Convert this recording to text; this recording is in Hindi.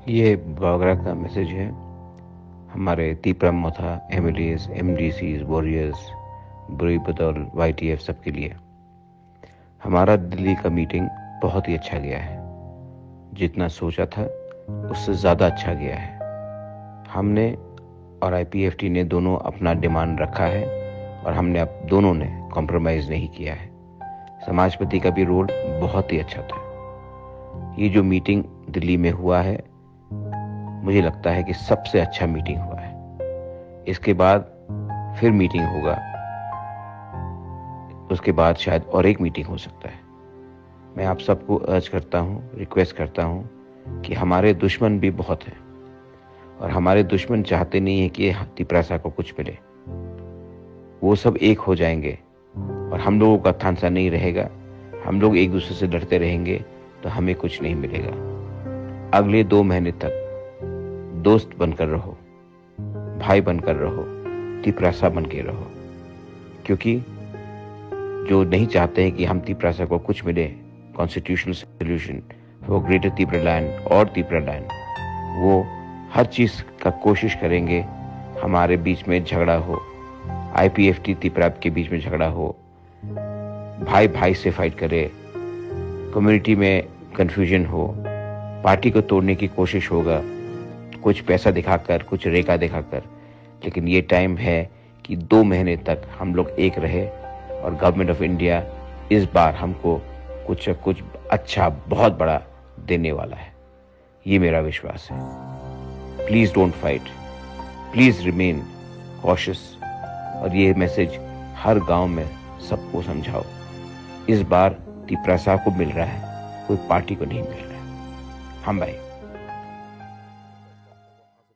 ये बागरा का मैसेज है हमारे तीपरा मोथा एमएलएस, एमडीसीज, वॉरियर्स, बुरी बदौल, वाईटीएफ सबके लिए। हमारा दिल्ली का मीटिंग बहुत ही अच्छा गया है। जितना सोचा था उससे ज़्यादा अच्छा गया है। हमने और आईपीएफटी ने दोनों अपना डिमांड रखा है और हमने अब दोनों ने कॉम्प्रोमाइज़ नहीं किया है। समाजपति का भी रोल बहुत ही अच्छा था। ये जो मीटिंग दिल्ली में हुआ है, मुझे लगता है कि सबसे अच्छा मीटिंग हुआ है। इसके बाद फिर मीटिंग होगा, उसके बाद शायद और एक मीटिंग हो सकता है। मैं आप सबको अर्ज करता हूँ, रिक्वेस्ट करता हूँ कि हमारे दुश्मन भी बहुत हैं और हमारे दुश्मन चाहते नहीं है कि तिपरासा को कुछ मिले। वो सब एक हो जाएंगे और हम लोगों का थांसा नहीं रहेगा। हम लोग एक दूसरे से लड़ते रहेंगे तो हमें कुछ नहीं मिलेगा। अगले 2 महीने तक दोस्त बनकर रहो, भाई बनकर रहो, तिपरासा बन के रहो, क्योंकि जो नहीं चाहते हैं कि हम तिपरासा को कुछ मिले, constitutional solution for greater Tipra land और तिपरा लैंड, वो हर चीज़ का कोशिश करेंगे हमारे बीच में झगड़ा हो, आईपीएफटी तिपरा के बीच में झगड़ा हो, भाई भाई से फाइट करे, कम्युनिटी में कंफ्यूजन हो, पार्टी को तोड़ने की कोशिश होगा, कुछ पैसा दिखाकर, कुछ रेखा दिखाकर। लेकिन ये टाइम है कि 2 महीने तक हम लोग एक रहे और गवर्नमेंट ऑफ इंडिया इस बार हमको कुछ अच्छा बहुत बड़ा देने वाला है। ये मेरा विश्वास है। Please don't fight, please remain cautious. और ये मैसेज हर गांव में सबको समझाओ। इस बार तिपरासा को मिल रहा है, कोई पार्टी को नहीं मिल रहा है। हम भाई